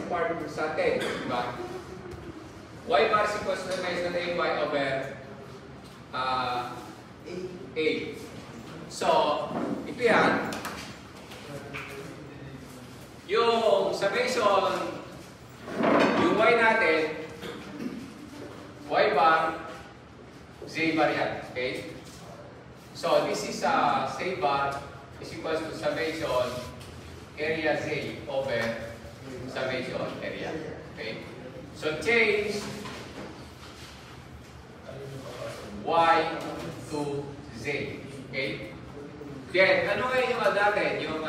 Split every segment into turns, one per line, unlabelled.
part sa 10, di ba? Y bar is equals to summation AY over A. So, ito yan. Yung summation, yung Y natin, Y bar, Z bar yan. Okay? So, this is Z bar is equals to summation area Z over summation area. Okay? So, change Y to Z. Okay? Then, ano ngayon yung natin? Yung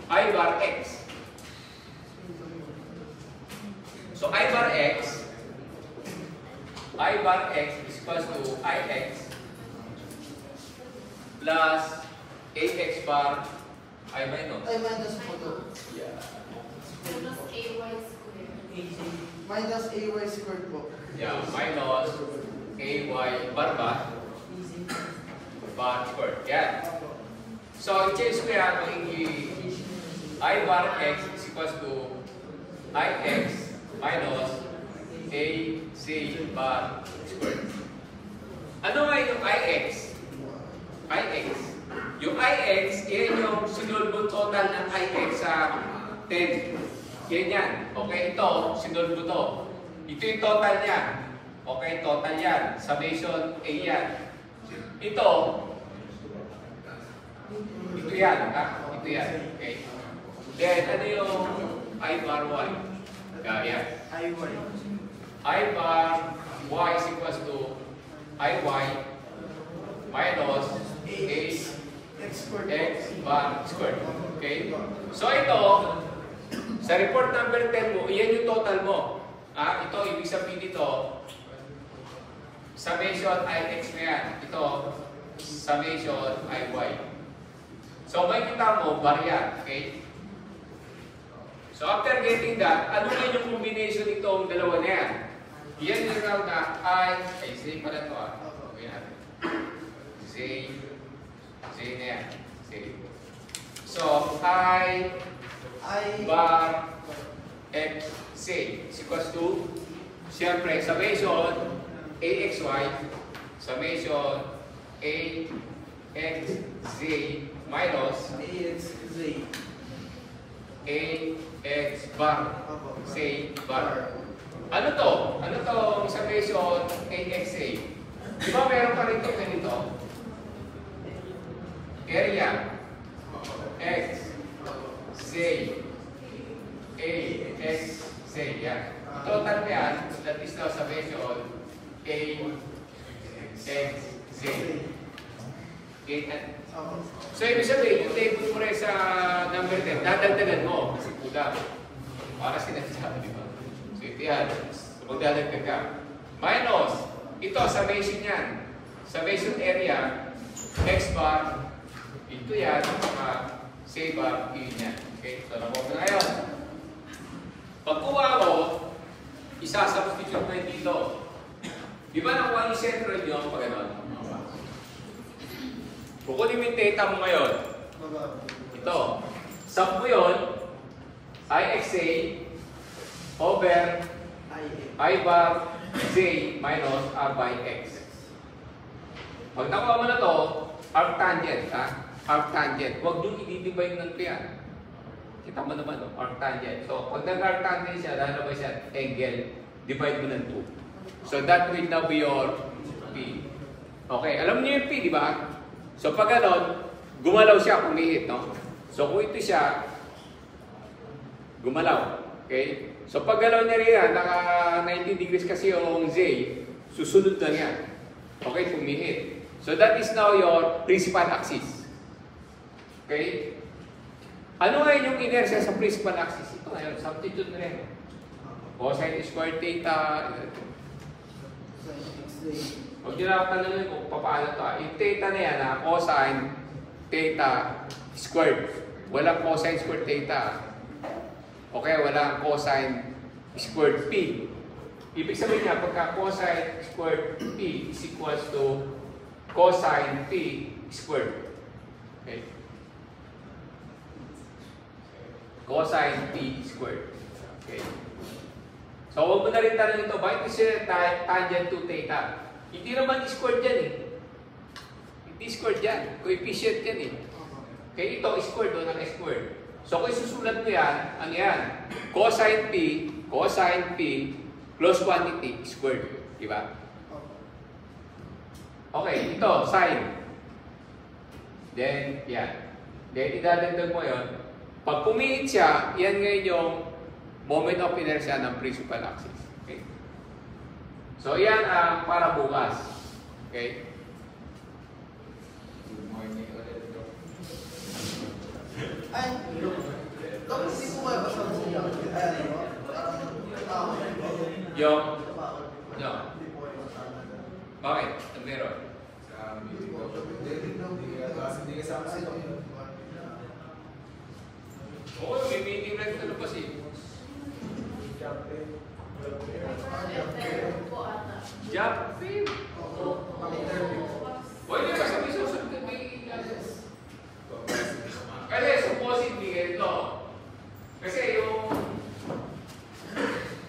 I bar X. So, I bar X is equals to IX plus AX bar I minus.
I minus po.
Yeah.
Minus AY squared.
Minus AY squared po.
Yeah, minus AY bar squared. Yan. So, i-change ko yan magiging I bar X is equals to IX minus AC bar squared. Ano nga yung IX? Yung IX, yan yung sinulbot total ng IX sa 10. Yan yan. Okay, ito, sinulbot to. Ito yung total niya. Okay, total yan. Summation A yan. Ito yan. Ha? Ito yan. Okay. Then, ano yung I bar Y? Yan. I bar Y is equals to IY minus X bar squared. Okay? So ito, sa report number 10 mo, iyan yung total mo. Ito, ibig sabihin dito, summation IX na yan. Ito, summation IY. So makikita mo, bar yan. Okay? So after getting that, ano yan yung combination nitong dalawa na yan? Yan yung round na ay Z pala ito Okay natin. Z na yan. Z. So, I bar X Z is equals to, siyempre, summation AXY, summation AXZ minus AX bar Z bar. Ano to? Ano tong summation AXA? Di ba meron pa rin ito ganito? Area X Z A X Z yan. Total na yan, that is now summation A X Z. Okay? So ibig sabihin, yung table mo rin sa number 10, dadagdagan mo kasi kulang. Para sinasabi, di ba? So ito yan. Magdadagdag ka. Minus, ito, summation yan. Summation area, X bar, ito yan, C bar, yun yan. Okay, so nakuha na ngayon. Pagkuha mo, isa-substitute mo yun dito. Di ba nakuha yung central nyo pag gano'n? Kukunin mo yung theta mo ngayon. Ito. Sum mo yun, IXA over I bar Z minus R by X. Pag nakuha mo na to, arctangent, ha? Arctangent. Huwag nyo i-divide ng 2 yan. Kita mo naman, no? Arctangent. So, pag nag-arctangent siya, lalabas siya, angle, divide mo ng 2. So, that will now be your P. Okay, alam niyo yung P, di ba? So, pag ganon, gumalaw siya, pumihit, no? So, kung ito siya, gumalaw. Okay? So, pag galaw niya rin yan, naka 90 degrees kasi yung Z, susunod na yan. Okay? Pumihit. So, that is now your principal axis. Okay? Ano ngayon yung inertia sa principal axis? Ito ngayon, substitute na rin. Cosine squared theta. Huwag nyo na tanongin kung paano ito. Yung theta na yan, cosine theta squared. Walang cosine squared theta. Okay, walang cosine squared P. Ibig sabihin niya, pagka cosine squared P is equals to cosine P squared. Okay? Cosine P squared. So, huwag mo na rin tanong ito, bakit kasi tangent to theta? Hindi naman squared yan eh. Hindi squared yan. Coefficient yan eh. Kaya ito, squared o naka-squared. So, kung susulat mo yan, ano yan? Cosine P, close quantity, squared. Diba? Okay, ito, sine. Then, yan. Then, idadagdag mo yun. Pag pumiit siya, yan ngayon yung moment of inertia ng principal axis. Okay? So, yan ang para bukas. Okay? Good morning ulit.
Ay, tapos hindi po kayo kasama sa inyo.
Yung, bakit? Ang meron?
Hindi kasama sa inyo.
Oo, may meeting lang ito na kasi. Job fail. Why di ba sabi susunod na may kasi supposedly ganito. Kasi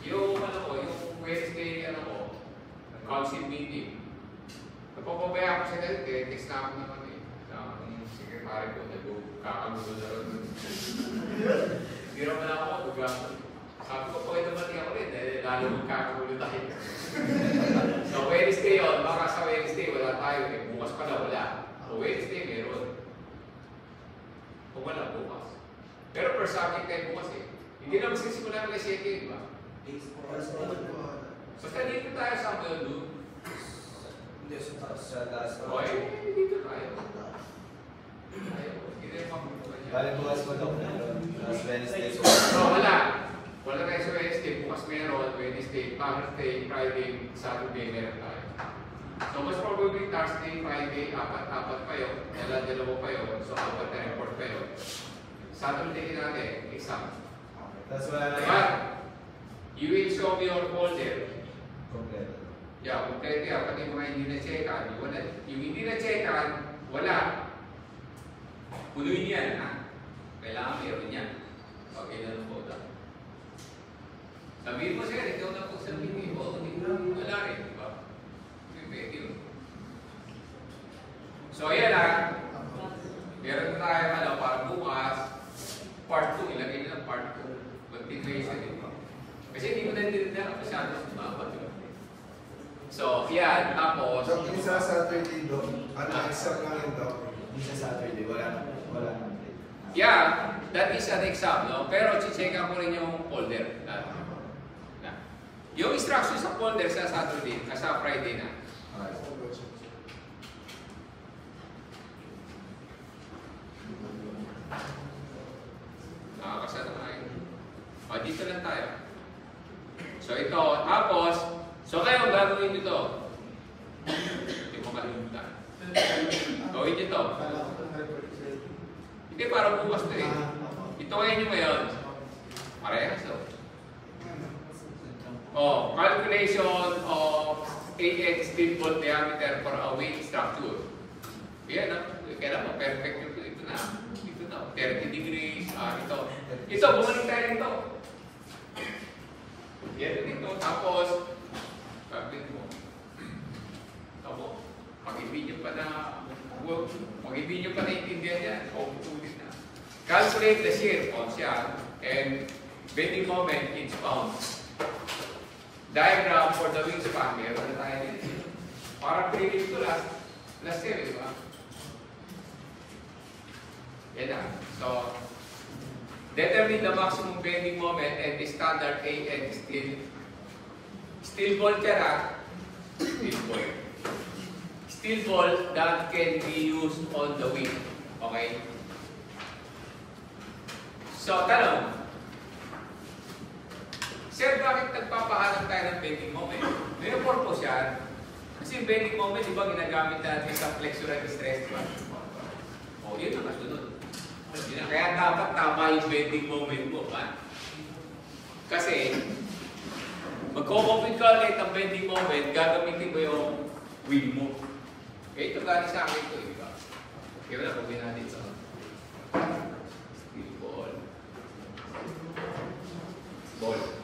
yung ano ko, yung Wednesday ano ko, council meeting. Napapabaya ko siya dahil text na ako naman eh. Sa aking secretary ko, nagkakagulo na rin. Hindi naman ako, sabi ko, pwede naman ako rin, lalo magkakagulo tayo. So Wednesday yun, baka sa Wednesday wala tayo, eh. Bukas pala wala. So Wednesday meron. Kung wala, bukas. Pero per subject tayo bukas eh. Hindi naman sisimula ng 7, di ba? Basta dito tayo sa Melo.
Hindi, sa taas.
Okay, dito tayo. Hindi tayo mabubukan niya.
Balik bukas mo daw. Last Wednesday.
So wala. Wala tayo sa Wednesday. Bukas meron. Wednesday, Thursday, Friday, Saturday meron tayo. So most probably Thursday, Friday, apat pa yun. Dalawa pa yun. So apat na report pa yun. Saturday natin, exam.
Tapos wala na
Diba? You will show me your folder.
Kompleto.
Yeah, kompleto yan. Pati yung mga hindi na-checkan. Yung hindi na-checkan, wala. Punuin yan, ha? Kailangan meron yan. Pag ilan po ito. Sabihin mo siya, ikaw na po sabihin mo. Wala rin, di ba? Pwede yun. So, ayan ha. Meron na tayo para bukas. Part 2. Ilagay nila part 2. Continuation din. Kasi hindi mo na dinidala masyado sa baba. So, yan. Tapos,
So, yung sa Saturday doon, exam lang yun daw.
Hindi sa Saturday. Wala na.
yeah, that is an exam, no? Pero check ko rin yung folder. Yung instruction sa folder sa Saturday, sa Friday na. Nakakasana tayo. O, dito lang tayo. So, ito. Tapos, so kayo, gagawin nyo ito. Hindi mo kalimutan. Gawin nyo ito. Hindi, para bukas na eh. Ito kayo nyo ngayon. Parehas, oh. Oh, calculation of 8x steel bolt diameter for a weight structure. Yan, kailan mo, perfect ito. Ito na. Ito na. 30 degrees. Ito. Ito, bumalik tayo dito. Yan dito. Tapos, gagawin mo. Tapos, pag-ibig nyo pa na, pag-ibig nyo pa na intindihan yan, tulis na. Calculate the shear, siya, and bending moment, inch pounds. Diagram for the wingspan, meron na tayo dito. Parang prelim ito last year, di ba? Yan na. So, determine the maximum bending moment and the standard AN steel ball ka na. Steel ball. Steel ball that can be used on the wing. Okay? So, tanong. Sir, bakit nagpapahanap tayo ng bending moment? May purpose yan. Kasi yung bending moment, di ba, ginagamit natin sa flexural stress, di ba? O, yun ang kasunod. Kaya dapat tama yung bending moment mo, ba? Kasi, magko-compute ka ulit ang bending moment, gagamitin mo yung wheel mo. Kaya ito gani sa akin ito, di ba? Kaya wala, pagawin natin ito. Steel ball. Ball.